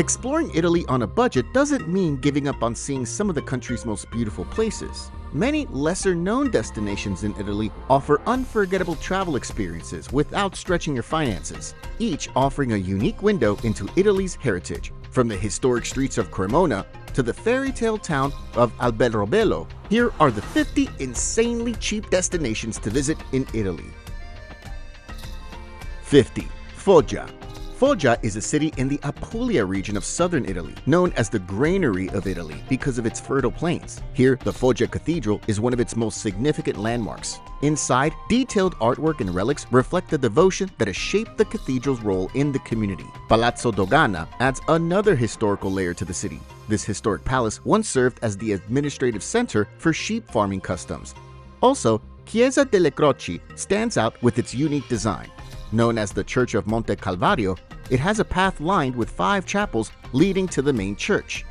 Exploring Italy on a budget doesn't mean giving up on seeing some of the country's most beautiful places. Many lesser-known destinations in Italy offer unforgettable travel experiences without stretching your finances, each offering a unique window into Italy's heritage. From the historic streets of Cremona to the fairy tale town of Alberobello, here are the 50 insanely cheap destinations to visit in Italy. 50. Foggia. Foggia is a city in the Apulia region of southern Italy, known as the granary of Italy because of its fertile plains. Here, the Foggia Cathedral is one of its most significant landmarks. Inside, detailed artwork and relics reflect the devotion that has shaped the cathedral's role in the community. Palazzo Dogana adds another historical layer to the city. This historic palace once served as the administrative center for sheep farming customs. Also, Chiesa delle Croci stands out with its unique design. Known as the Church of Monte Calvario, it has a path lined with 5 chapels leading to the main church.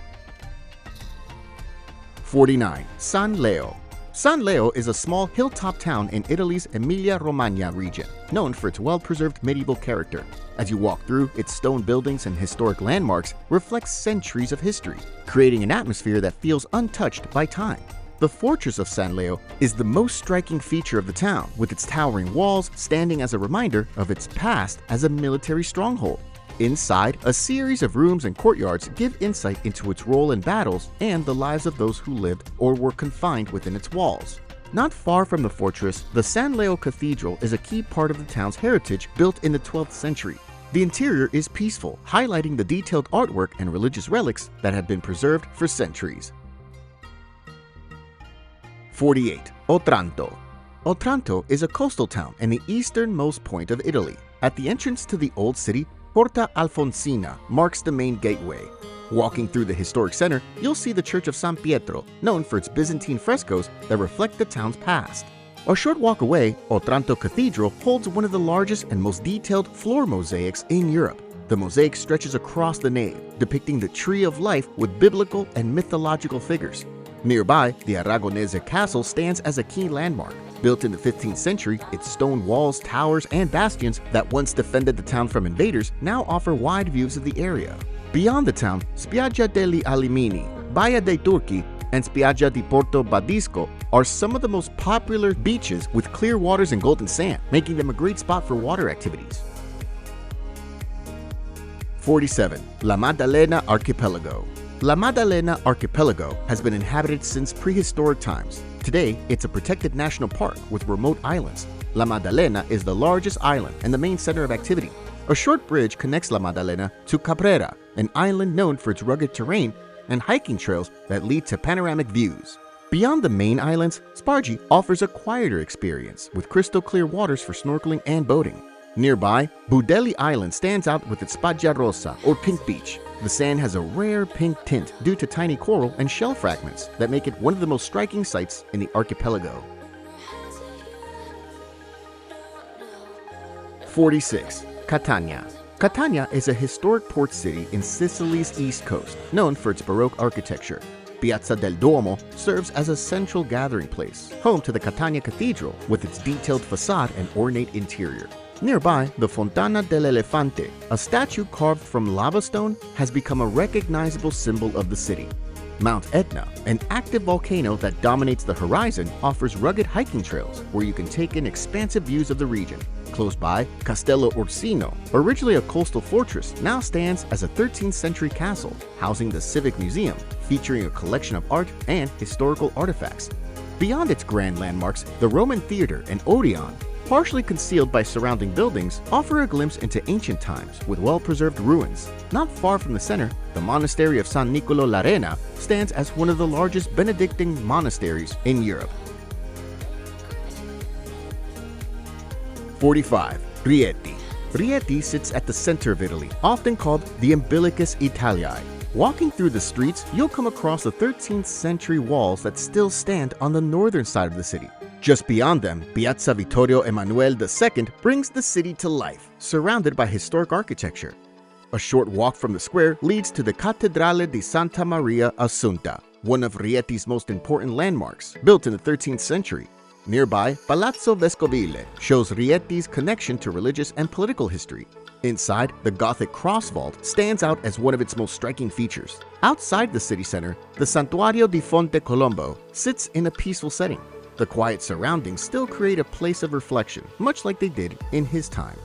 49. San Leo. San Leo is a small hilltop town in Italy's Emilia-Romagna region, known for its well-preserved medieval character. As you walk through, its stone buildings and historic landmarks reflect centuries of history, creating an atmosphere that feels untouched by time. The fortress of San Leo is the most striking feature of the town, with its towering walls standing as a reminder of its past as a military stronghold. Inside, a series of rooms and courtyards give insight into its role in battles and the lives of those who lived or were confined within its walls. Not far from the fortress, the San Leo Cathedral is a key part of the town's heritage, built in the 12th century. The interior is peaceful, highlighting the detailed artwork and religious relics that have been preserved for centuries. 48. Otranto. Otranto is a coastal town in the easternmost point of Italy. At the entrance to the old city, Porta Alfonsina marks the main gateway. Walking through the historic center, you'll see the Church of San Pietro, known for its Byzantine frescoes that reflect the town's past. A short walk away, Otranto Cathedral holds one of the largest and most detailed floor mosaics in Europe. The mosaic stretches across the nave, depicting the tree of life with biblical and mythological figures. Nearby, the Aragonese Castle stands as a key landmark. Built in the 15th century, its stone walls, towers, and bastions that once defended the town from invaders now offer wide views of the area. Beyond the town, Spiaggia degli Alimini, Baia dei Turchi, and Spiaggia di Porto Badisco are some of the most popular beaches with clear waters and golden sand, making them a great spot for water activities. 47. La Maddalena Archipelago. La Maddalena Archipelago has been inhabited since prehistoric times. Today, it's a protected national park with remote islands. La Maddalena is the largest island and the main center of activity. A short bridge connects La Maddalena to Caprera, an island known for its rugged terrain and hiking trails that lead to panoramic views. Beyond the main islands, Spargi offers a quieter experience with crystal clear waters for snorkeling and boating. Nearby, Budelli Island stands out with its Spaggia Rossa, or pink beach. The sand has a rare pink tint due to tiny coral and shell fragments that make it one of the most striking sights in the archipelago. 46. Catania. Catania is a historic port city in Sicily's east coast, known for its Baroque architecture. Piazza del Duomo serves as a central gathering place, home to the Catania Cathedral with its detailed facade and ornate interior. Nearby, the Fontana dell'Elefante, a statue carved from lava stone, has become a recognizable symbol of the city. Mount Etna, an active volcano that dominates the horizon, offers rugged hiking trails where you can take in expansive views of the region. Close by, Castello Orsino, originally a coastal fortress, now stands as a 13th century castle, housing the Civic Museum, featuring a collection of art and historical artifacts. Beyond its grand landmarks, the Roman Theater and Odeon, partially concealed by surrounding buildings, offer a glimpse into ancient times with well-preserved ruins. Not far from the center, the monastery of San Nicolo l'Arena stands as one of the largest Benedictine monasteries in Europe. 45. Rieti. Rieti sits at the center of Italy, often called the Umbilicus Italiae. Walking through the streets, you'll come across the 13th century walls that still stand on the northern side of the city. Just beyond them, Piazza Vittorio Emanuele II brings the city to life, surrounded by historic architecture. A short walk from the square leads to the Cattedrale di Santa Maria Assunta, one of Rieti's most important landmarks, built in the 13th century. Nearby, Palazzo Vescovile shows Rietti's connection to religious and political history. Inside, the Gothic cross vault stands out as one of its most striking features. Outside the city center, the Santuario di Fonte Colombo sits in a peaceful setting. The quiet surroundings still create a place of reflection, much like they did in his time.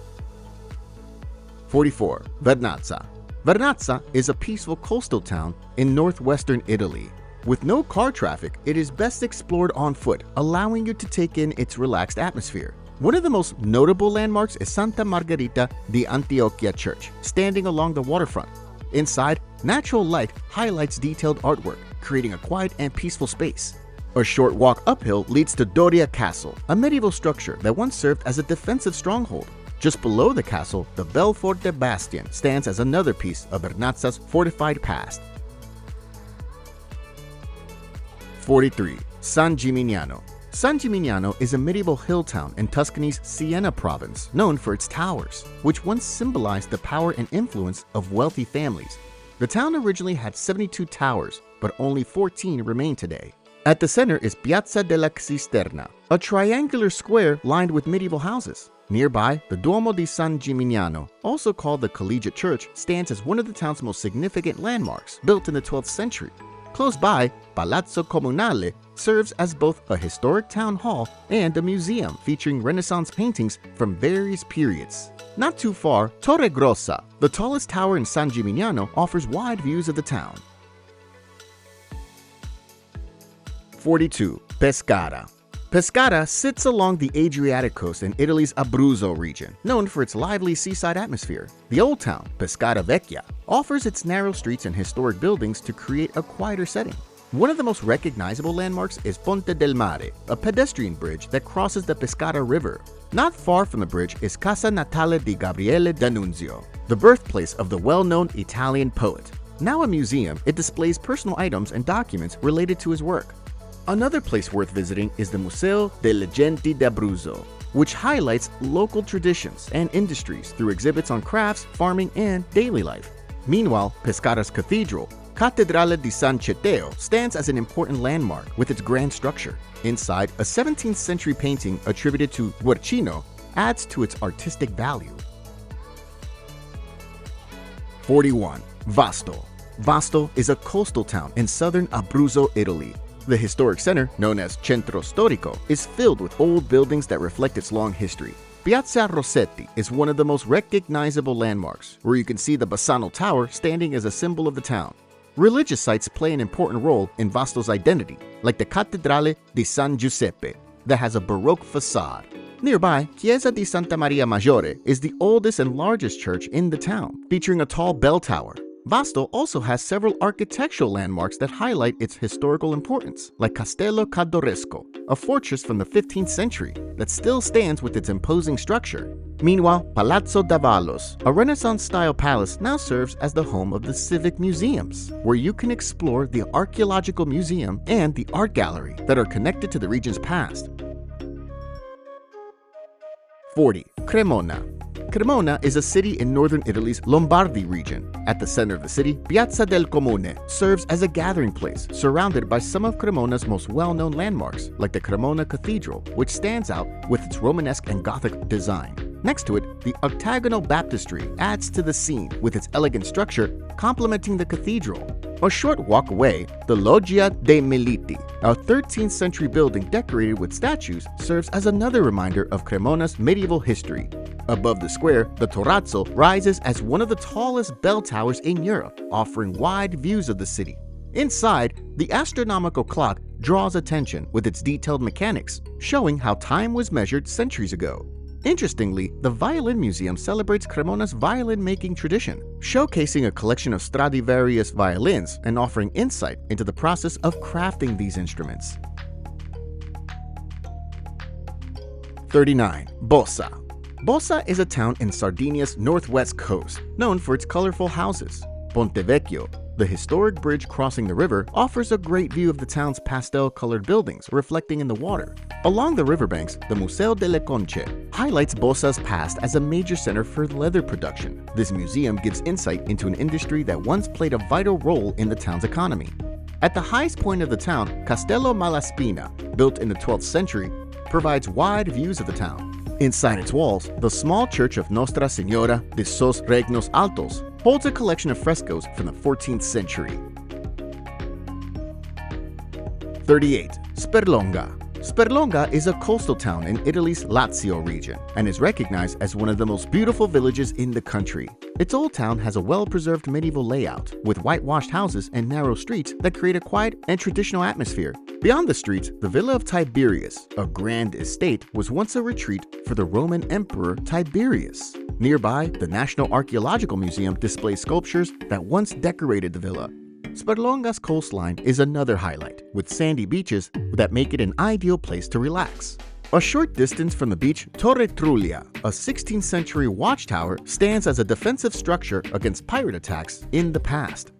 44. Vernazza. Vernazza is a peaceful coastal town in northwestern Italy. With no car traffic, it is best explored on foot, allowing you to take in its relaxed atmosphere. One of the most notable landmarks is Santa Margherita di Antioquia Church, standing along the waterfront. Inside, natural light highlights detailed artwork, creating a quiet and peaceful space. A short walk uphill leads to Doria Castle, a medieval structure that once served as a defensive stronghold. Just below the castle, the Belforte Bastion stands as another piece of Vernazza's fortified past. 43. San Gimignano. San Gimignano is a medieval hill town in Tuscany's Siena province, known for its towers, which once symbolized the power and influence of wealthy families. The town originally had 72 towers, but only 14 remain today. At the center is Piazza della Cisterna, a triangular square lined with medieval houses. Nearby, the Duomo di San Gimignano, also called the Collegiate Church, stands as one of the town's most significant landmarks, built in the 12th century. Close by, Palazzo Comunale serves as both a historic town hall and a museum featuring Renaissance paintings from various periods. Not too far, Torre Grossa, the tallest tower in San Gimignano, offers wide views of the town. 42. Pescara. Pescara sits along the Adriatic coast in Italy's Abruzzo region, known for its lively seaside atmosphere. The old town, Pescara Vecchia, offers its narrow streets and historic buildings to create a quieter setting. One of the most recognizable landmarks is Ponte del Mare, a pedestrian bridge that crosses the Pescara River. Not far from the bridge is Casa Natale di Gabriele D'Annunzio, the birthplace of the well-known Italian poet. Now a museum, it displays personal items and documents related to his work. Another place worth visiting is the Museo delle Genti d'Abruzzo, which highlights local traditions and industries through exhibits on crafts, farming, and daily life. Meanwhile, Pescara's cathedral, Cattedrale di San Ceteo, stands as an important landmark with its grand structure. Inside, a 17th century painting attributed to Guercino adds to its artistic value. 41. Vasto. Vasto is a coastal town in southern Abruzzo, Italy. The historic center, known as Centro Storico, is filled with old buildings that reflect its long history. Piazza Rossetti is one of the most recognizable landmarks, where you can see the Bassano Tower standing as a symbol of the town. Religious sites play an important role in Vasto's identity, like the Cattedrale di San Giuseppe, that has a Baroque facade. Nearby, Chiesa di Santa Maria Maggiore is the oldest and largest church in the town, featuring a tall bell tower. Vasto also has several architectural landmarks that highlight its historical importance, like Castello Caddoresco, a fortress from the 15th century that still stands with its imposing structure. Meanwhile, Palazzo d'Avalos, a Renaissance-style palace, now serves as the home of the Civic Museums, where you can explore the Archaeological Museum and the Art Gallery that are connected to the region's past. 40. Cremona. Cremona is a city in northern Italy's Lombardy region. At the center of the city, Piazza del Comune serves as a gathering place, surrounded by some of Cremona's most well-known landmarks, like the Cremona Cathedral, which stands out with its Romanesque and Gothic design. Next to it, the octagonal baptistry adds to the scene with its elegant structure, complementing the cathedral. A short walk away, the Loggia dei Militi, a 13th century building decorated with statues, serves as another reminder of Cremona's medieval history. Above the square, the Torrazzo rises as one of the tallest bell towers in Europe, offering wide views of the city. Inside, the astronomical clock draws attention with its detailed mechanics, showing how time was measured centuries ago. Interestingly, the Violin Museum celebrates Cremona's violin-making tradition, showcasing a collection of Stradivarius violins and offering insight into the process of crafting these instruments. 39. Bossa. Bossa is a town in Sardinia's northwest coast, known for its colorful houses. Ponte Vecchio, the historic bridge crossing the river, offers a great view of the town's pastel-colored buildings reflecting in the water. Along the riverbanks, the Museo delle Conche highlights Bossa's past as a major center for leather production. This museum gives insight into an industry that once played a vital role in the town's economy. At the highest point of the town, Castello Malaspina, built in the 12th century, provides wide views of the town. Inside its walls, the small church of Nostra Señora de Sos Regnos Altos holds a collection of frescoes from the 14th century. 38. Sperlonga. Sperlonga is a coastal town in Italy's Lazio region and is recognized as one of the most beautiful villages in the country. Its old town has a well-preserved medieval layout with whitewashed houses and narrow streets that create a quiet and traditional atmosphere. Beyond the streets, the Villa of Tiberius, a grand estate, was once a retreat for the Roman Emperor Tiberius. Nearby, the National Archaeological Museum displays sculptures that once decorated the villa. Sperlonga's coastline is another highlight, with sandy beaches that make it an ideal place to relax. A short distance from the beach, Torre Trullia, a 16th century watchtower, stands as a defensive structure against pirate attacks in the past.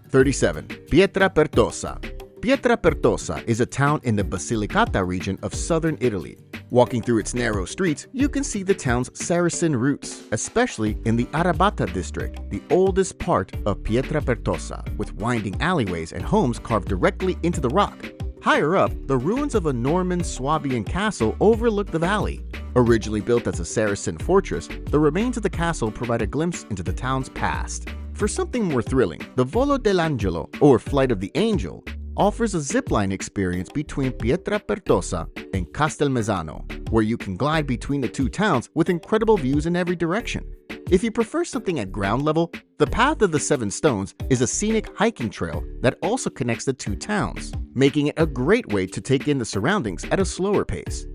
37. Pietra Pertosa. Pietra Pertosa is a town in the Basilicata region of southern Italy. Walking through its narrow streets, you can see the town's Saracen roots, especially in the Arabata district, the oldest part of Pietra Pertosa, with winding alleyways and homes carved directly into the rock. Higher up, the ruins of a Norman Swabian castle overlook the valley. Originally built as a Saracen fortress, the remains of the castle provide a glimpse into the town's past. For something more thrilling, the Volo dell'Angelo, or Flight of the Angel, offers a zipline experience between Pietra Pertosa and Castelmezzano, where you can glide between the two towns with incredible views in every direction. If you prefer something at ground level, the Path of the Seven Stones is a scenic hiking trail that also connects the two towns, making it a great way to take in the surroundings at a slower pace.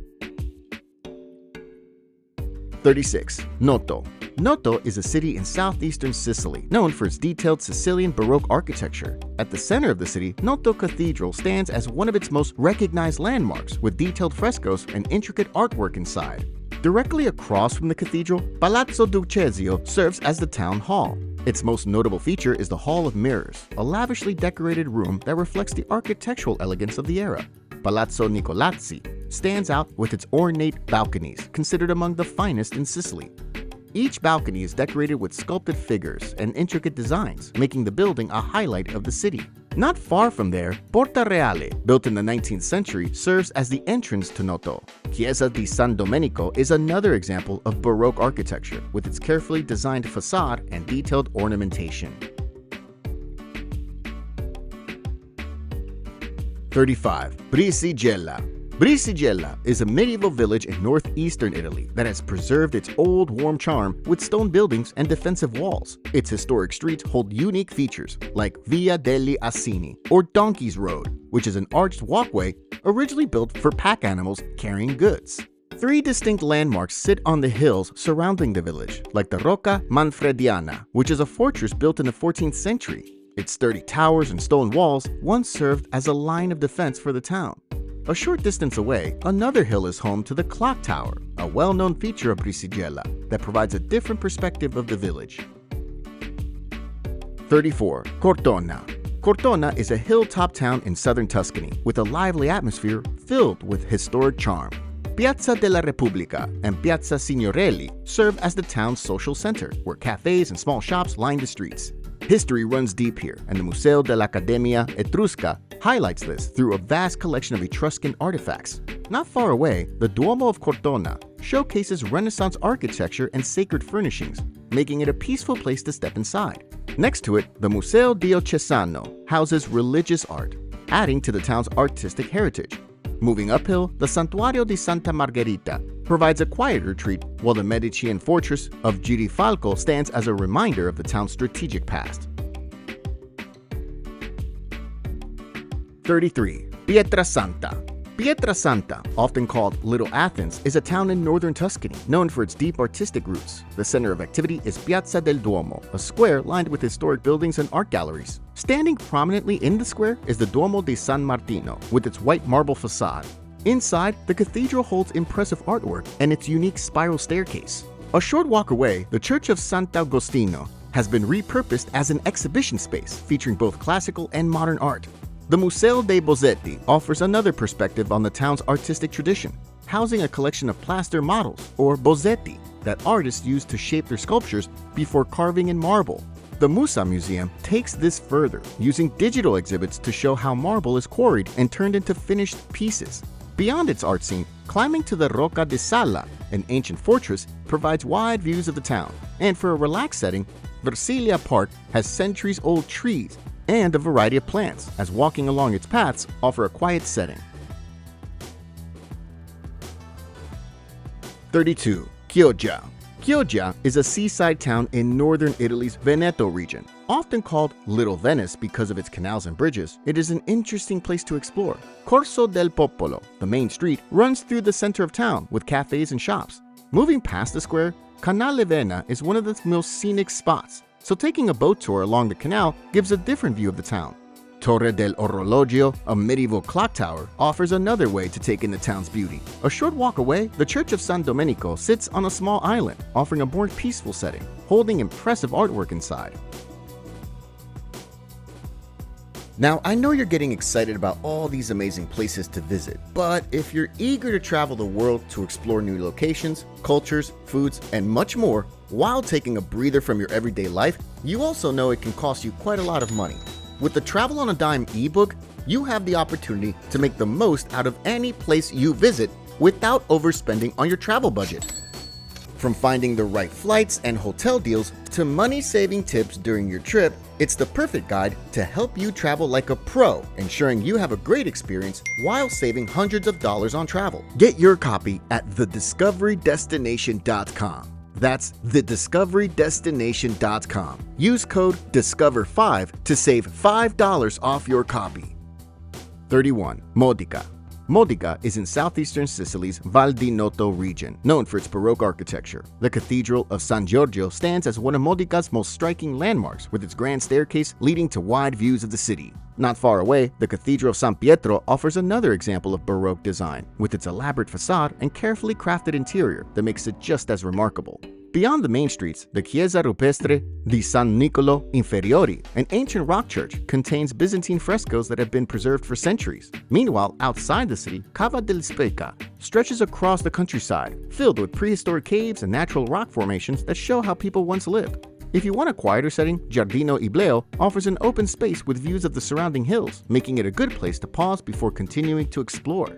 36. Noto. Noto is a city in southeastern Sicily, known for its detailed Sicilian Baroque architecture. At the center of the city, Noto Cathedral stands as one of its most recognized landmarks, with detailed frescoes and intricate artwork inside. Directly across from the cathedral, Palazzo Ducesio serves as the town hall. Its most notable feature is the Hall of Mirrors, a lavishly decorated room that reflects the architectural elegance of the era. Palazzo Nicolazzi stands out with its ornate balconies, considered among the finest in Sicily. Each balcony is decorated with sculpted figures and intricate designs, making the building a highlight of the city. Not far from there, Porta Reale, built in the 19th century, serves as the entrance to Noto. Chiesa di San Domenico is another example of Baroque architecture, with its carefully designed facade and detailed ornamentation. 35. Brisigella. Brisigella is a medieval village in northeastern Italy that has preserved its old warm charm with stone buildings and defensive walls. Its historic streets hold unique features like Via degli Asini, or Donkey's Road, which is an arched walkway originally built for pack animals carrying goods. 3 distinct landmarks sit on the hills surrounding the village, like the Rocca Manfrediana, which is a fortress built in the 14th century. Its sturdy towers and stone walls once served as a line of defense for the town. A short distance away, another hill is home to the Clock Tower, a well-known feature of Brisigella that provides a different perspective of the village. 34. Cortona. Cortona is a hilltop town in southern Tuscany with a lively atmosphere filled with historic charm. Piazza della Repubblica and Piazza Signorelli serve as the town's social center, where cafes and small shops line the streets. History runs deep here, and the Museo dell'Accademia Etrusca highlights this through a vast collection of Etruscan artifacts. Not far away, the Duomo of Cortona showcases Renaissance architecture and sacred furnishings, making it a peaceful place to step inside. Next to it, the Museo Diocesano houses religious art, adding to the town's artistic heritage. Moving uphill, the Santuario di Santa Margherita provides a quiet retreat, while the Medicean fortress of Girifalco stands as a reminder of the town's strategic past. 33. Pietrasanta. Pietrasanta, often called Little Athens, is a town in northern Tuscany, known for its deep artistic roots. The center of activity is Piazza del Duomo, a square lined with historic buildings and art galleries. Standing prominently in the square is the Duomo di San Martino, with its white marble facade. Inside, the cathedral holds impressive artwork and its unique spiral staircase. A short walk away, the Church of Sant'Agostino has been repurposed as an exhibition space featuring both classical and modern art. The Museo dei Bozzetti offers another perspective on the town's artistic tradition, housing a collection of plaster models, or bozzetti, that artists used to shape their sculptures before carving in marble. The Musa Museum takes this further, using digital exhibits to show how marble is quarried and turned into finished pieces. Beyond its art scene, climbing to the Roca de Sala, an ancient fortress, provides wide views of the town. And for a relaxed setting, Versilia Park has centuries-old trees and a variety of plants, as walking along its paths offer a quiet setting. 32. Chioggia. Chioggia is a seaside town in northern Italy's Veneto region. Often called Little Venice because of its canals and bridges, it is an interesting place to explore. Corso del Popolo, the main street, runs through the center of town with cafes and shops. Moving past the square, Canale Vena is one of the most scenic spots, so taking a boat tour along the canal gives a different view of the town. Torre del Orologio, a medieval clock tower, offers another way to take in the town's beauty. A short walk away, the Church of San Domenico sits on a small island, offering a more peaceful setting, holding impressive artwork inside. Now, I know you're getting excited about all these amazing places to visit, but if you're eager to travel the world to explore new locations, cultures, foods, and much more, while taking a breather from your everyday life, you also know it can cost you quite a lot of money. With the Travel on a Dime ebook, you have the opportunity to make the most out of any place you visit without overspending on your travel budget. From finding the right flights and hotel deals to money-saving tips during your trip, it's the perfect guide to help you travel like a pro, ensuring you have a great experience while saving hundreds of dollars on travel. Get your copy at thediscoverydestination.com. That's thediscoverydestination.com. Use code DISCOVER5 to save $5 off your copy. 31. Modica. Modica is in southeastern Sicily's Val di Noto region, known for its Baroque architecture. The Cathedral of San Giorgio stands as one of Modica's most striking landmarks, with its grand staircase leading to wide views of the city. Not far away, the Cathedral of San Pietro offers another example of Baroque design, with its elaborate facade and carefully crafted interior that makes it just as remarkable. Beyond the main streets, the Chiesa Rupestre di San Nicolo Inferiore, an ancient rock church, contains Byzantine frescoes that have been preserved for centuries. Meanwhile, outside the city, Cava del Speca stretches across the countryside, filled with prehistoric caves and natural rock formations that show how people once lived. If you want a quieter setting, Giardino Ibleo offers an open space with views of the surrounding hills, making it a good place to pause before continuing to explore.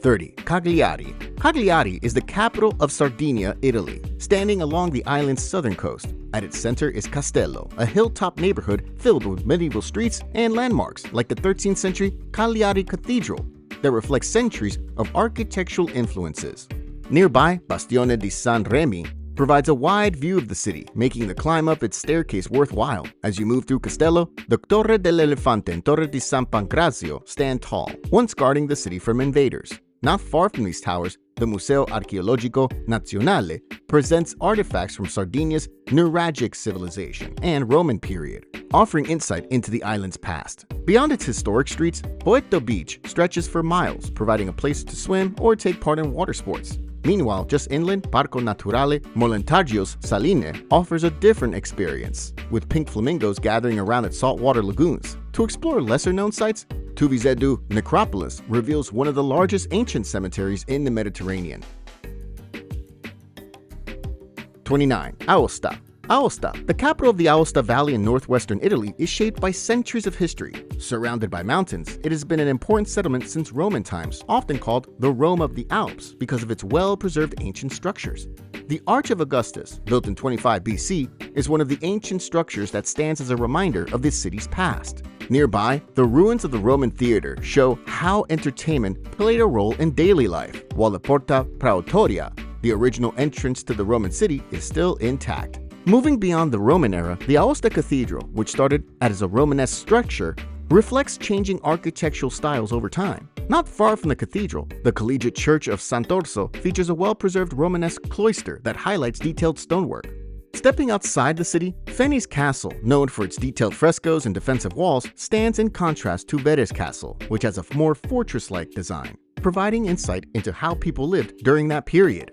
30. Cagliari. Cagliari is the capital of Sardinia, Italy, standing along the island's southern coast. At its center is Castello, a hilltop neighborhood filled with medieval streets and landmarks like the 13th century Cagliari Cathedral that reflects centuries of architectural influences. Nearby, Bastione di San Remi provides a wide view of the city, making the climb up its staircase worthwhile. As you move through Castello, the Torre dell'Elefante and Torre di San Pancrazio stand tall, once guarding the city from invaders. Not far from these towers, the Museo Archeologico Nazionale presents artifacts from Sardinia's Nuragic civilization and Roman period, offering insight into the island's past. Beyond its historic streets, Poetto Beach stretches for miles, providing a place to swim or take part in water sports. Meanwhile, just inland, Parco Naturale Molentaggio's Saline offers a different experience, with pink flamingos gathering around its saltwater lagoons. To explore lesser-known sites, Tuvizedu Necropolis reveals one of the largest ancient cemeteries in the Mediterranean. 29. Aosta. Aosta, the capital of the Aosta Valley in northwestern Italy, is shaped by centuries of history. Surrounded by mountains, it has been an important settlement since Roman times, often called the Rome of the Alps because of its well-preserved ancient structures. The Arch of Augustus, built in 25 BC, is one of the ancient structures that stands as a reminder of this city's past. Nearby, the ruins of the Roman theater show how entertainment played a role in daily life, while the Porta Praetoria, the original entrance to the Roman city, is still intact. Moving beyond the Roman era, the Aosta Cathedral, which started as a Romanesque structure, reflects changing architectural styles over time. Not far from the cathedral, the Collegiate Church of Sant'Orso features a well-preserved Romanesque cloister that highlights detailed stonework. Stepping outside the city, Feni's Castle, known for its detailed frescoes and defensive walls, stands in contrast to Vere's Castle, which has a more fortress-like design, providing insight into how people lived during that period.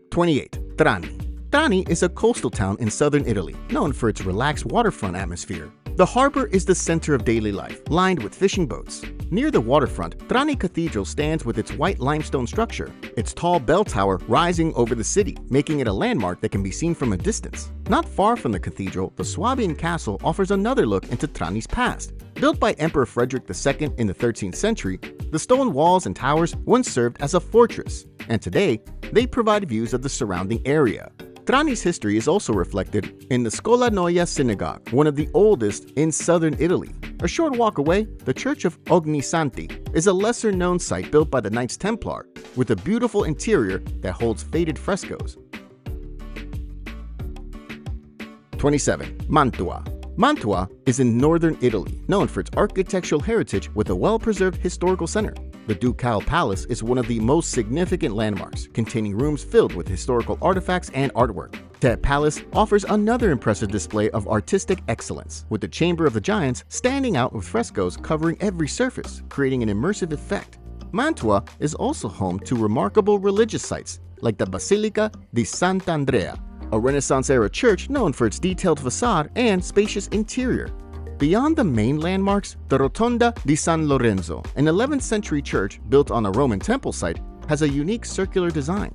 28. Trani. Trani is a coastal town in southern Italy, known for its relaxed waterfront atmosphere. The harbor is the center of daily life, lined with fishing boats. Near the waterfront, Trani Cathedral stands with its white limestone structure, its tall bell tower rising over the city, making it a landmark that can be seen from a distance. Not far from the cathedral, the Swabian Castle offers another look into Trani's past. Built by Emperor Frederick II in the 13th century, the stone walls and towers once served as a fortress, and today, they provide views of the surrounding area. Trani's history is also reflected in the Scola Noia Synagogue, one of the oldest in southern Italy. A short walk away, the Church of Ognissanti is a lesser-known site built by the Knights Templar, with a beautiful interior that holds faded frescoes. 27. Mantua. Mantua is in northern Italy, known for its architectural heritage with a well-preserved historical center. The Ducal Palace is one of the most significant landmarks, containing rooms filled with historical artifacts and artwork. The palace offers another impressive display of artistic excellence, with the Chamber of the Giants standing out with frescoes covering every surface, creating an immersive effect. Mantua is also home to remarkable religious sites, like the Basilica di Sant'Andrea, a Renaissance-era church known for its detailed facade and spacious interior. Beyond the main landmarks, the Rotonda di San Lorenzo, an 11th century church built on a Roman temple site, has a unique circular design.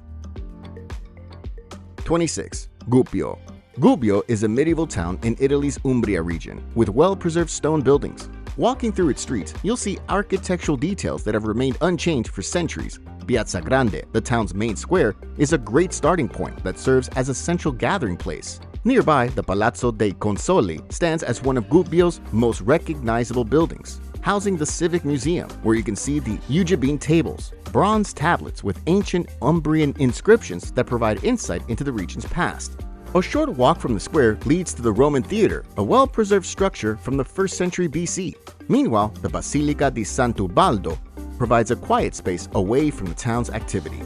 26. Gubbio. Gubbio is a medieval town in Italy's Umbria region, with well-preserved stone buildings. Walking through its streets, you'll see architectural details that have remained unchanged for centuries. Piazza Grande, the town's main square, is a great starting point that serves as a central gathering place. Nearby, the Palazzo dei Consoli stands as one of Gubbio's most recognizable buildings, housing the Civic Museum, where you can see the Ugibine tables, bronze tablets with ancient Umbrian inscriptions that provide insight into the region's past. A short walk from the square leads to the Roman Theater, a well-preserved structure from the 1st century BC. Meanwhile, the Basilica di Sant'Ubaldo provides a quiet space away from the town's activity.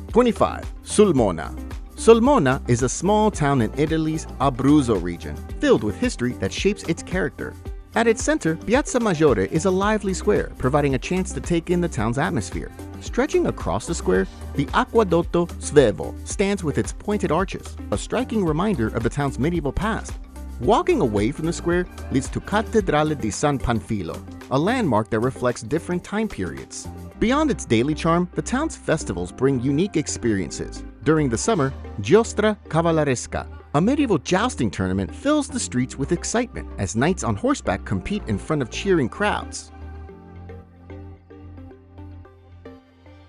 25. Sulmona. Sulmona is a small town in Italy's Abruzzo region, filled with history that shapes its character. At its center, Piazza Maggiore is a lively square, providing a chance to take in the town's atmosphere. Stretching across the square, the Acquedotto Svevo stands with its pointed arches, a striking reminder of the town's medieval past. Walking away from the square leads to Cattedrale di San Panfilo, a landmark that reflects different time periods. Beyond its daily charm, the town's festivals bring unique experiences. During the summer, Giostra Cavalleresca, a medieval jousting tournament, fills the streets with excitement as knights on horseback compete in front of cheering crowds.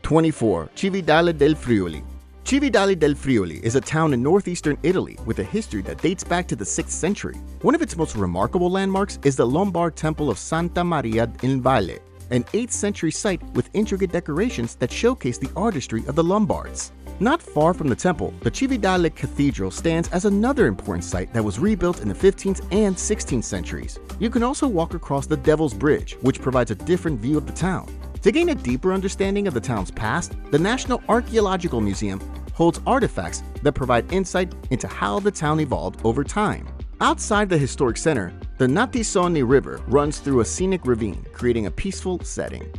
24. Cividale del Friuli. Cividale del Friuli is a town in northeastern Italy with a history that dates back to the 6th century. One of its most remarkable landmarks is the Lombard Temple of Santa Maria in Valle, an 8th century site with intricate decorations that showcase the artistry of the Lombards. Not far from the temple, the Cividale Cathedral stands as another important site that was rebuilt in the 15th and 16th centuries. You can also walk across the Devil's Bridge, which provides a different view of the town. To gain a deeper understanding of the town's past, the National Archaeological Museum holds artifacts that provide insight into how the town evolved over time. Outside the historic center, the Natisoni River runs through a scenic ravine, creating a peaceful setting.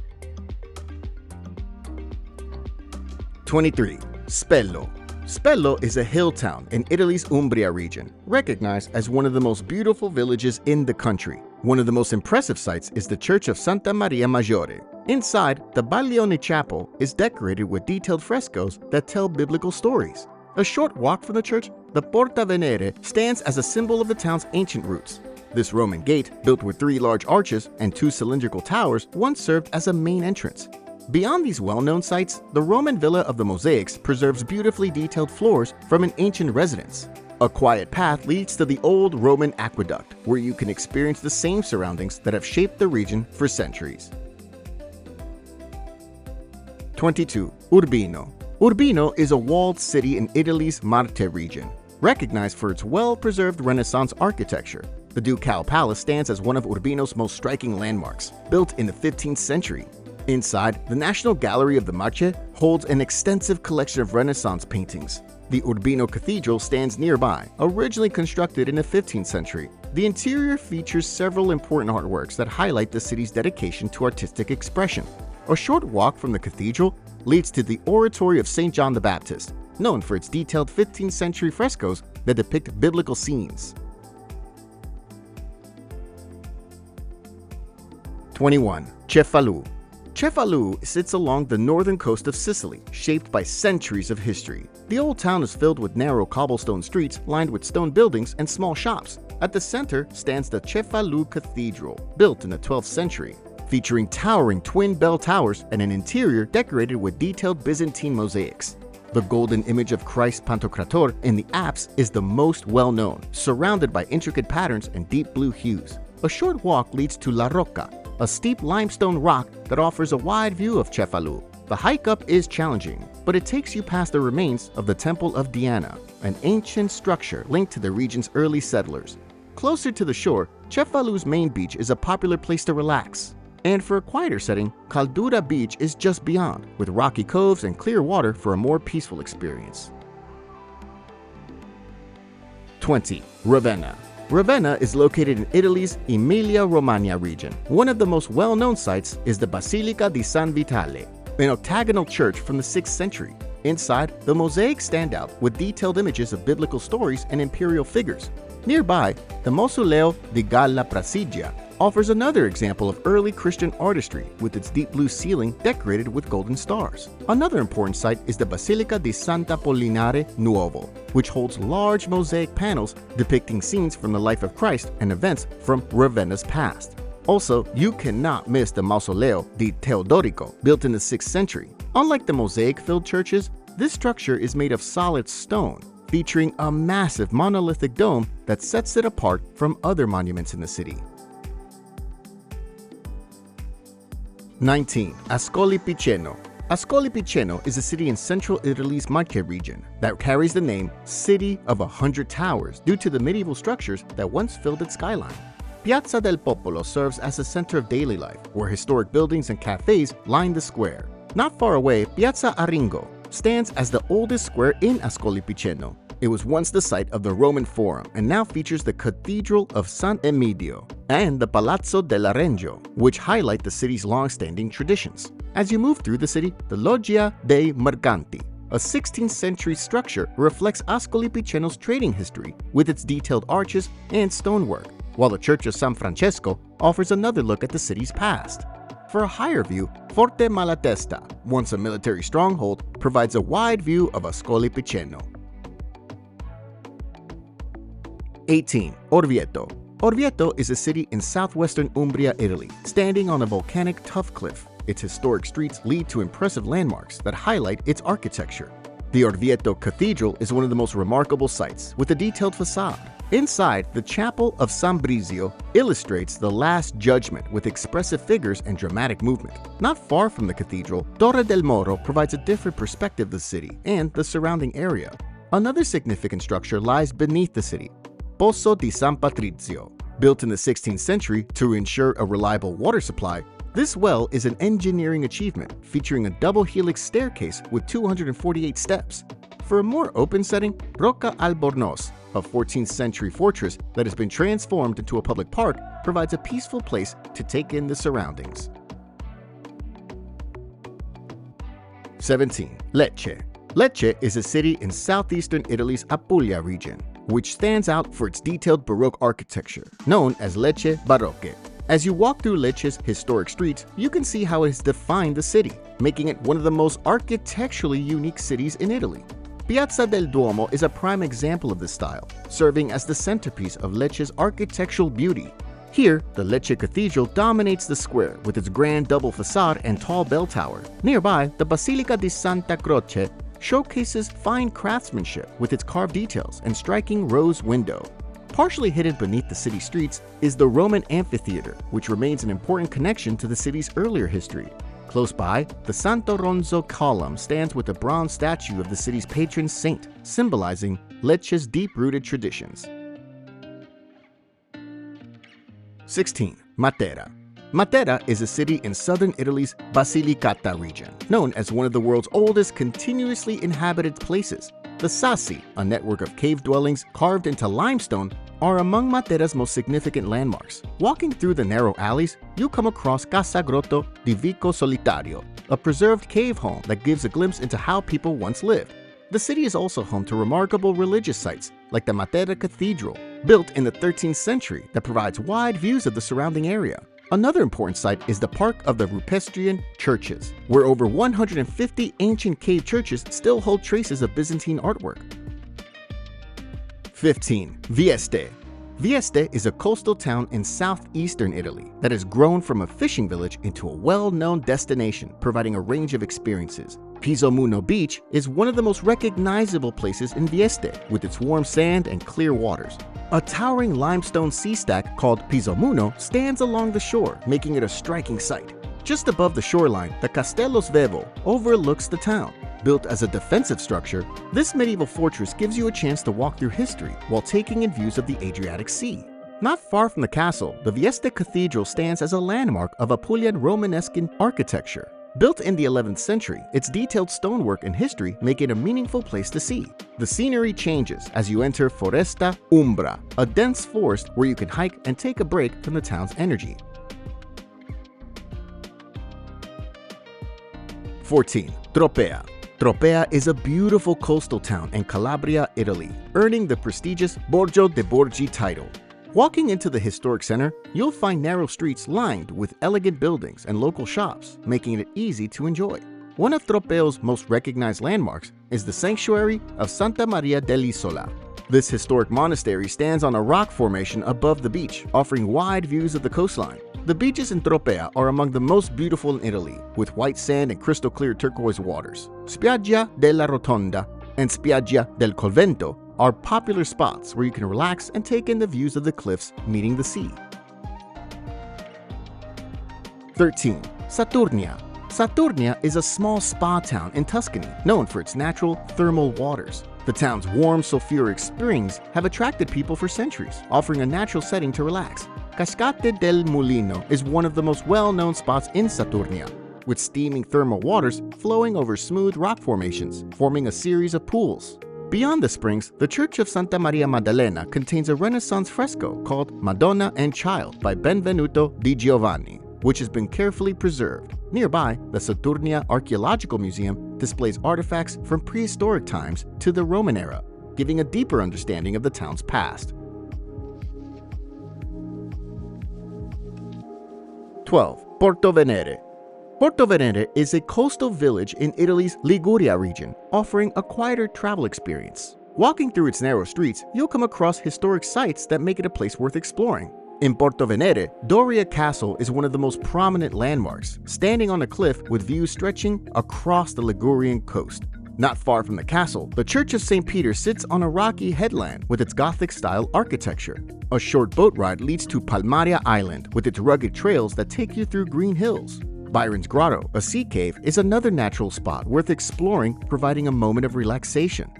23. Spello. Spello is a hill town in Italy's Umbria region, recognized as one of the most beautiful villages in the country. One of the most impressive sights is the Church of Santa Maria Maggiore. Inside, the Baglione Chapel is decorated with detailed frescoes that tell biblical stories. A short walk from the church, the Porta Venere stands as a symbol of the town's ancient roots. This Roman gate, built with 3 large arches and 2 cylindrical towers, once served as a main entrance. Beyond these well-known sites, the Roman Villa of the Mosaics preserves beautifully detailed floors from an ancient residence. A quiet path leads to the old Roman aqueduct, where you can experience the same surroundings that have shaped the region for centuries. 22. Urbino. Urbino is a walled city in Italy's Marte region, recognized for its well-preserved Renaissance architecture. The Ducal Palace stands as one of Urbino's most striking landmarks, built in the 15th century. Inside, the National Gallery of the Marche holds an extensive collection of Renaissance paintings. The Urbino Cathedral stands nearby, originally constructed in the 15th century. The interior features several important artworks that highlight the city's dedication to artistic expression. A short walk from the cathedral leads to the Oratory of St. John the Baptist, known for its detailed 15th century frescoes that depict biblical scenes. 21. Cefalù. Cefalù sits along the northern coast of Sicily, shaped by centuries of history. The old town is filled with narrow cobblestone streets lined with stone buildings and small shops. At the center stands the Cefalù Cathedral, built in the 12th century, featuring towering twin bell towers and an interior decorated with detailed Byzantine mosaics. The golden image of Christ Pantocrator in the apse is the most well-known, surrounded by intricate patterns and deep blue hues. A short walk leads to La Rocca, a steep limestone rock that offers a wide view of Cefalù. The hike up is challenging, but it takes you past the remains of the Temple of Diana, an ancient structure linked to the region's early settlers. Closer to the shore, Cefalù's main beach is a popular place to relax. And for a quieter setting, Caldura Beach is just beyond, with rocky coves and clear water for a more peaceful experience. 20. Ravenna. Ravenna is located in Italy's Emilia-Romagna region. One of the most well-known sites is the Basilica di San Vitale, an octagonal church from the 6th century. Inside, the mosaics stand out with detailed images of biblical stories and imperial figures. Nearby, the Mausoleo di Galla Placidia offers another example of early Christian artistry with its deep blue ceiling decorated with golden stars. Another important site is the Basilica di Sant'Apollinare Nuovo, which holds large mosaic panels depicting scenes from the life of Christ and events from Ravenna's past. Also, you cannot miss the Mausoleo di Teodorico, built in the 6th century. Unlike the mosaic-filled churches, this structure is made of solid stone, featuring a massive monolithic dome that sets it apart from other monuments in the city. 19. Ascoli Piceno. Ascoli Piceno is a city in central Italy's Marche region that carries the name City of 100 Towers due to the medieval structures that once filled its skyline. Piazza del Popolo serves as a center of daily life, where historic buildings and cafes line the square. Not far away, Piazza Aringo stands as the oldest square in Ascoli Piceno. It was once the site of the Roman Forum and now features the Cathedral of San Emidio and the Palazzo dell'Arenjo, which highlight the city's long-standing traditions. As you move through the city, the Loggia dei Mercanti, a 16th century structure, reflects Ascoli Piceno's trading history with its detailed arches and stonework, while the Church of San Francesco offers another look at the city's past. For a higher view, Forte Malatesta, once a military stronghold, provides a wide view of Ascoli Piceno. 18. Orvieto. Orvieto is a city in southwestern Umbria, Italy, standing on a volcanic tuff cliff. Its historic streets lead to impressive landmarks that highlight its architecture. The Orvieto Cathedral is one of the most remarkable sights, with a detailed facade. Inside, the Chapel of San Brizio illustrates the Last Judgment with expressive figures and dramatic movement. Not far from the cathedral, Torre del Moro provides a different perspective of the city and the surrounding area. Another significant structure lies beneath the city, Pozzo di San Patrizio. Built in the 16th century to ensure a reliable water supply, this well is an engineering achievement featuring a double helix staircase with 248 steps. For a more open setting, Rocca Albornoz, a 14th century fortress that has been transformed into a public park, provides a peaceful place to take in the surroundings. 17. Lecce. Lecce is a city in southeastern Italy's Apulia region, which stands out for its detailed Baroque architecture, known as Lecce Barocche. As you walk through Lecce's historic streets, you can see how it has defined the city, making it one of the most architecturally unique cities in Italy. Piazza del Duomo is a prime example of this style, serving as the centerpiece of Lecce's architectural beauty. Here, the Lecce Cathedral dominates the square with its grand double facade and tall bell tower. Nearby, the Basilica di Santa Croce showcases fine craftsmanship with its carved details and striking rose window. Partially hidden beneath the city streets is the Roman amphitheater, which remains an important connection to the city's earlier history. Close by, the Santo Ronzo column stands with a bronze statue of the city's patron saint, symbolizing Lecce's deep-rooted traditions. 16. Matera. Matera is a city in southern Italy's Basilicata region, known as one of the world's oldest continuously inhabited places. The Sassi, a network of cave dwellings carved into limestone, are among Matera's most significant landmarks. Walking through the narrow alleys, you come across Casa Grotto di Vico Solitario, a preserved cave home that gives a glimpse into how people once lived. The city is also home to remarkable religious sites, like the Matera Cathedral, built in the 13th century that provides wide views of the surrounding area. Another important site is the Park of the Rupestrian Churches, where over 150 ancient cave churches still hold traces of Byzantine artwork. 15. Vieste. Vieste is a coastal town in southeastern Italy that has grown from a fishing village into a well-known destination, providing a range of experiences. Pisomuno Beach is one of the most recognizable places in Vieste, with its warm sand and clear waters. A towering limestone sea stack called Pisomuno stands along the shore, making it a striking sight. Just above the shoreline, the Castello Svevo overlooks the town. Built as a defensive structure, this medieval fortress gives you a chance to walk through history while taking in views of the Adriatic Sea. Not far from the castle, the Vieste Cathedral stands as a landmark of Apulian Romanesque architecture. Built in the 11th century, its detailed stonework and history make it a meaningful place to see. The scenery changes as you enter Foresta Umbra, a dense forest where you can hike and take a break from the town's energy. 14. Tropea. Tropea is a beautiful coastal town in Calabria, Italy, earning the prestigious Borgo de Borgi title. Walking into the historic center, you'll find narrow streets lined with elegant buildings and local shops, making it easy to enjoy. One of Tropeo's most recognized landmarks is the sanctuary of Santa Maria dell'Isola. This historic monastery stands on a rock formation above the beach, offering wide views of the coastline. The beaches in Tropea are among the most beautiful in Italy, with white sand and crystal clear turquoise waters. Spiaggia della Rotonda and Spiaggia del Convento are popular spots where you can relax and take in the views of the cliffs meeting the sea. 13. Saturnia. Saturnia is a small spa town in Tuscany known for its natural thermal waters. The town's warm sulfuric springs have attracted people for centuries, offering a natural setting to relax. Cascate del Mulino is one of the most well-known spots in Saturnia, with steaming thermal waters flowing over smooth rock formations, forming a series of pools. Beyond the springs, the Church of Santa Maria Maddalena contains a Renaissance fresco called Madonna and Child by Benvenuto di Giovanni, which has been carefully preserved. Nearby, the Saturnia Archaeological Museum displays artifacts from prehistoric times to the Roman era, giving a deeper understanding of the town's past. 12. Porto Venere. Porto Venere is a coastal village in Italy's Liguria region, offering a quieter travel experience. Walking through its narrow streets, you'll come across historic sites that make it a place worth exploring. In Porto Venere, Doria Castle is one of the most prominent landmarks, standing on a cliff with views stretching across the Ligurian coast. Not far from the castle, the Church of St. Peter sits on a rocky headland with its Gothic-style architecture. A short boat ride leads to Palmaria Island with its rugged trails that take you through green hills. Byron's Grotto, a sea cave, is another natural spot worth exploring, providing a moment of relaxation.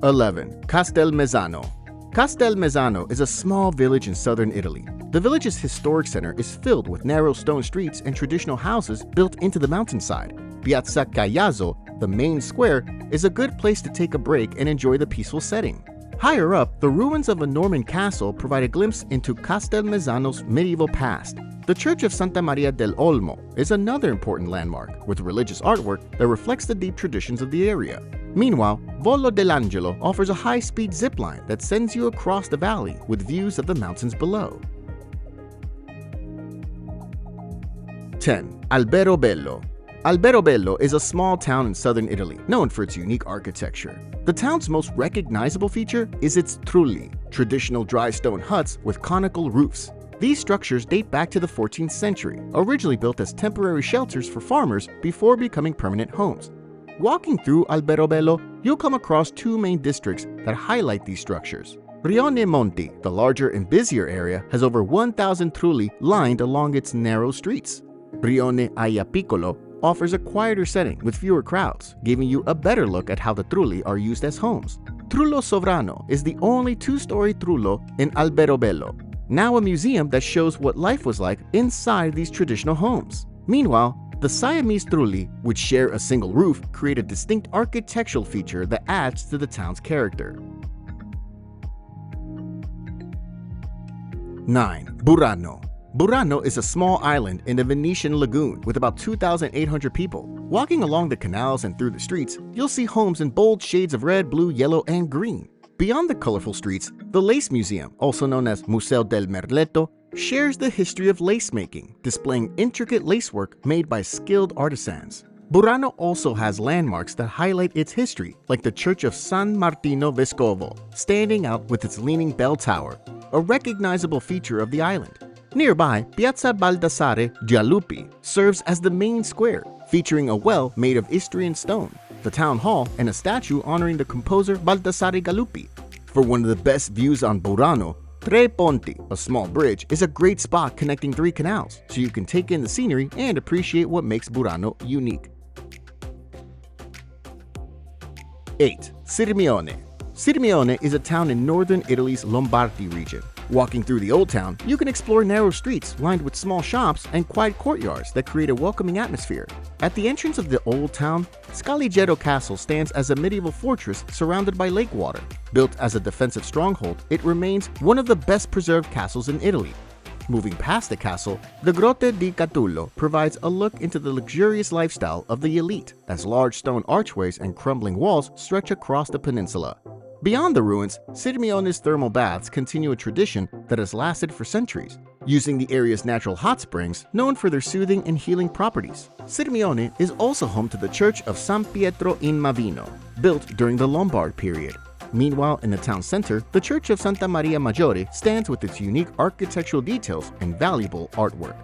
11. Castelmezzano. Castelmezzano is a small village in southern Italy. The village's historic center is filled with narrow stone streets and traditional houses built into the mountainside. Piazza Caiazzo, the main square, is a good place to take a break and enjoy the peaceful setting. Higher up, the ruins of a Norman castle provide a glimpse into Castelmezzano's medieval past. The Church of Santa Maria del Olmo is another important landmark, with religious artwork that reflects the deep traditions of the area. Meanwhile, Volo dell'Angelo offers a high-speed zipline that sends you across the valley with views of the mountains below. 10. Alberobello. Alberobello is a small town in southern Italy, known for its unique architecture. The town's most recognizable feature is its trulli, traditional dry stone huts with conical roofs. These structures date back to the 14th century, originally built as temporary shelters for farmers before becoming permanent homes. Walking through Alberobello, you'll come across two main districts that highlight these structures. Rione Monti, the larger and busier area, has over 1,000 trulli lined along its narrow streets. Rione Aiapiccolo offers a quieter setting with fewer crowds, giving you a better look at how the trulli are used as homes. Trullo Sovrano is the only two-story trullo in Alberobello, now a museum that shows what life was like inside these traditional homes. Meanwhile, the Siamese trulli, which share a single roof, create a distinct architectural feature that adds to the town's character. 9. Burano. Burano is a small island in the Venetian lagoon with about 2,800 people. Walking along the canals and through the streets, you'll see homes in bold shades of red, blue, yellow, and green. Beyond the colorful streets, the Lace Museum, also known as Museo del Merletto, shares the history of lace making, displaying intricate lacework made by skilled artisans. Burano also has landmarks that highlight its history, like the Church of San Martino Vescovo, standing out with its leaning bell tower, a recognizable feature of the island. Nearby, Piazza Baldassare Giallupi serves as the main square, featuring a well made of Istrian stone, the town hall, and a statue honoring the composer Baldassare Galuppi. For one of the best views on Burano, Tre Ponti, a small bridge, is a great spot connecting 3 canals, so you can take in the scenery and appreciate what makes Burano unique. 8. Sirmione. Sirmione is a town in northern Italy's Lombardy region. Walking through the old town, you can explore narrow streets lined with small shops and quiet courtyards that create a welcoming atmosphere. At the entrance of the old town, Scaligetto Castle stands as a medieval fortress surrounded by lake water. Built as a defensive stronghold, it remains one of the best preserved castles in Italy. Moving past the castle, the Grotte di Catullo provides a look into the luxurious lifestyle of the elite, as large stone archways and crumbling walls stretch across the peninsula. Beyond the ruins, Sirmione's thermal baths continue a tradition that has lasted for centuries, using the area's natural hot springs known for their soothing and healing properties. Sirmione is also home to the Church of San Pietro in Mavino, built during the Lombard period. Meanwhile, in the town center, the Church of Santa Maria Maggiore stands with its unique architectural details and valuable artwork.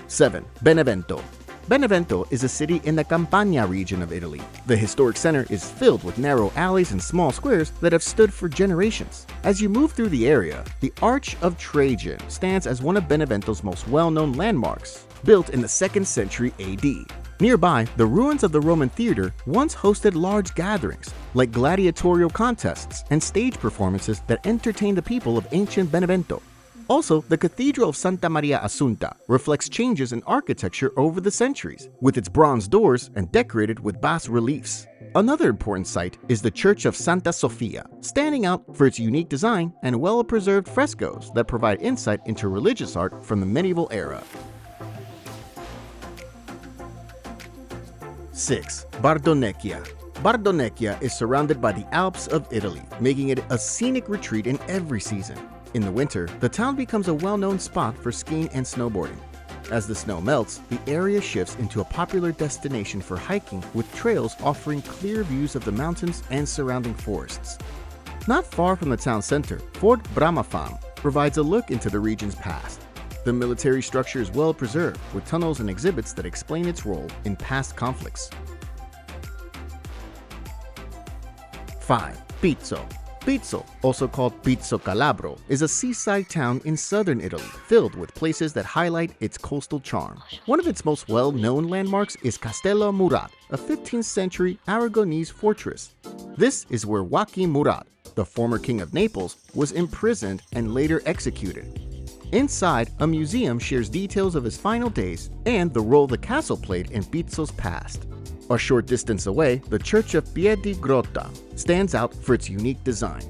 7. Benevento. Benevento is a city in the Campania region of Italy. The historic center is filled with narrow alleys and small squares that have stood for generations. As you move through the area, the Arch of Trajan stands as one of Benevento's most well-known landmarks, built in the 2nd century AD. Nearby, the ruins of the Roman theater once hosted large gatherings, like gladiatorial contests and stage performances that entertained the people of ancient Benevento. Also, the Cathedral of Santa Maria Assunta reflects changes in architecture over the centuries, with its bronze doors and decorated with bas-reliefs. Another important site is the Church of Santa Sofia, standing out for its unique design and well-preserved frescoes that provide insight into religious art from the medieval era. 6. Bardonecchia. Bardonecchia is surrounded by the Alps of Italy, making it a scenic retreat in every season. In the winter, the town becomes a well-known spot for skiing and snowboarding. As the snow melts, the area shifts into a popular destination for hiking, with trails offering clear views of the mountains and surrounding forests. Not far from the town center, Fort Bramafam provides a look into the region's past. The military structure is well preserved, with tunnels and exhibits that explain its role in past conflicts. 5. Pizzo. Pizzo, also called Pizzo Calabro, is a seaside town in southern Italy, filled with places that highlight its coastal charm. One of its most well-known landmarks is Castello Murat, a 15th century Aragonese fortress. This is where Joachim Murat, the former king of Naples, was imprisoned and later executed. Inside, a museum shares details of his final days and the role the castle played in Pizzo's past. A short distance away, the Church of Piedi Grotta stands out for its unique design.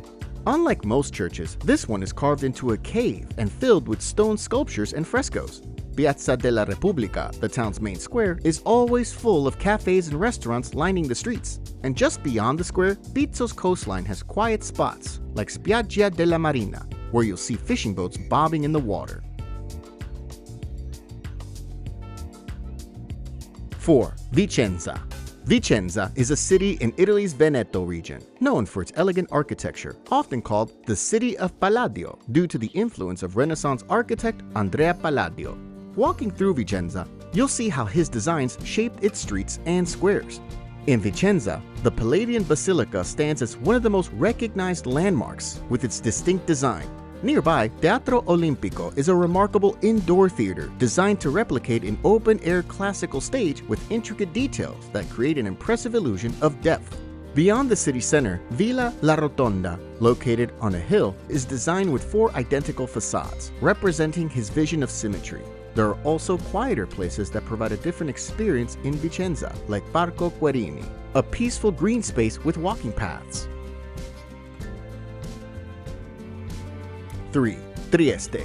Unlike most churches, this one is carved into a cave and filled with stone sculptures and frescoes. Piazza della Repubblica, the town's main square, is always full of cafes and restaurants lining the streets. And just beyond the square, Pizzo's coastline has quiet spots, like Spiaggia della Marina, where you'll see fishing boats bobbing in the water. 4. Vicenza. Vicenza is a city in Italy's Veneto region, known for its elegant architecture, often called the City of Palladio due to the influence of Renaissance architect Andrea Palladio. Walking through Vicenza, you'll see how his designs shaped its streets and squares. In Vicenza, the Palladian Basilica stands as one of the most recognized landmarks with its distinct design. Nearby, Teatro Olimpico is a remarkable indoor theater designed to replicate an open-air classical stage with intricate details that create an impressive illusion of depth. Beyond the city center, Villa La Rotonda, located on a hill, is designed with 4 identical facades, representing his vision of symmetry. There are also quieter places that provide a different experience in Vicenza, like Parco Querini, a peaceful green space with walking paths. 3. Trieste.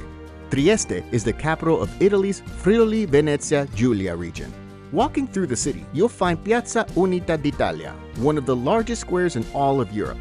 Trieste is the capital of Italy's Friuli-Venezia Giulia region. Walking through the city, you'll find Piazza Unità d'Italia, one of the largest squares in all of Europe.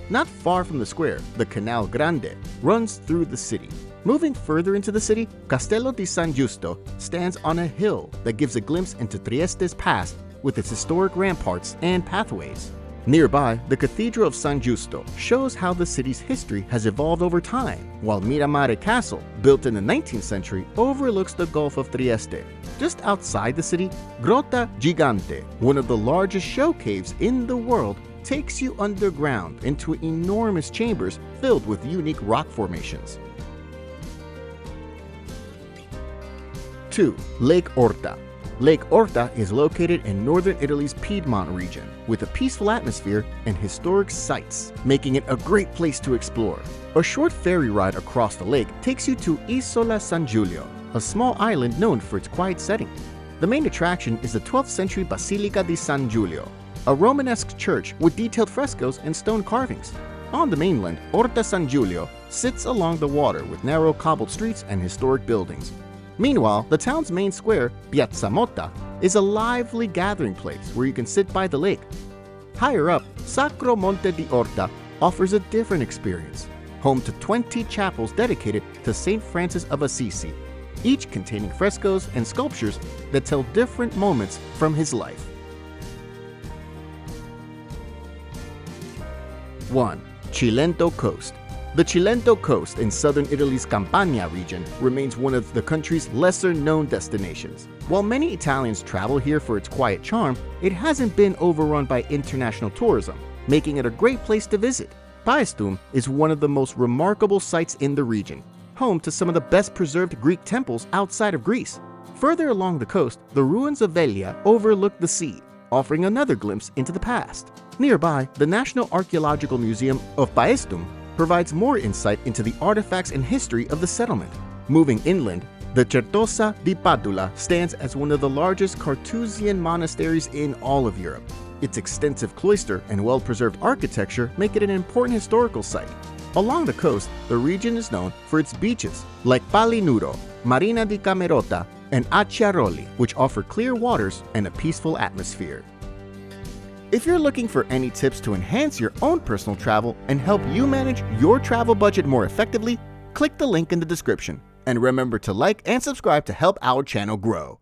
Not far from the square, the Canal Grande runs through the city. Moving further into the city, Castello di San Giusto stands on a hill that gives a glimpse into Trieste's past with its historic ramparts and pathways. Nearby, the Cathedral of San Giusto shows how the city's history has evolved over time, while Miramare Castle, built in the 19th century, overlooks the Gulf of Trieste. Just outside the city, Grotta Gigante, one of the largest show caves in the world, takes you underground into enormous chambers filled with unique rock formations. 2. Lake Orta. Lake Orta is located in northern Italy's Piedmont region, with a peaceful atmosphere and historic sites, making it a great place to explore. A short ferry ride across the lake takes you to Isola San Giulio, a small island known for its quiet setting. The main attraction is the 12th century Basilica di San Giulio, a Romanesque church with detailed frescoes and stone carvings. On the mainland, Orta San Giulio sits along the water with narrow cobbled streets and historic buildings. Meanwhile, the town's main square, Piazza Motta, is a lively gathering place where you can sit by the lake. Higher up, Sacro Monte di Orta offers a different experience, home to 20 chapels dedicated to St. Francis of Assisi, each containing frescoes and sculptures that tell different moments from his life. 1. Cilento Coast. The Cilento Coast in southern Italy's Campania region remains one of the country's lesser-known destinations. While many Italians travel here for its quiet charm, it hasn't been overrun by international tourism, making it a great place to visit. Paestum is one of the most remarkable sites in the region, home to some of the best-preserved Greek temples outside of Greece. Further along the coast, the ruins of Velia overlook the sea, offering another glimpse into the past. Nearby, the National Archaeological Museum of Paestum provides more insight into the artifacts and history of the settlement. Moving inland, the Certosa di Padula stands as one of the largest Carthusian monasteries in all of Europe. Its extensive cloister and well-preserved architecture make it an important historical site. Along the coast, the region is known for its beaches, like Palinuro, Marina di Camerota, and Acciaroli, which offer clear waters and a peaceful atmosphere. If you're looking for any tips to enhance your own personal travel and help you manage your travel budget more effectively, click the link in the description. And remember to like and subscribe to help our channel grow.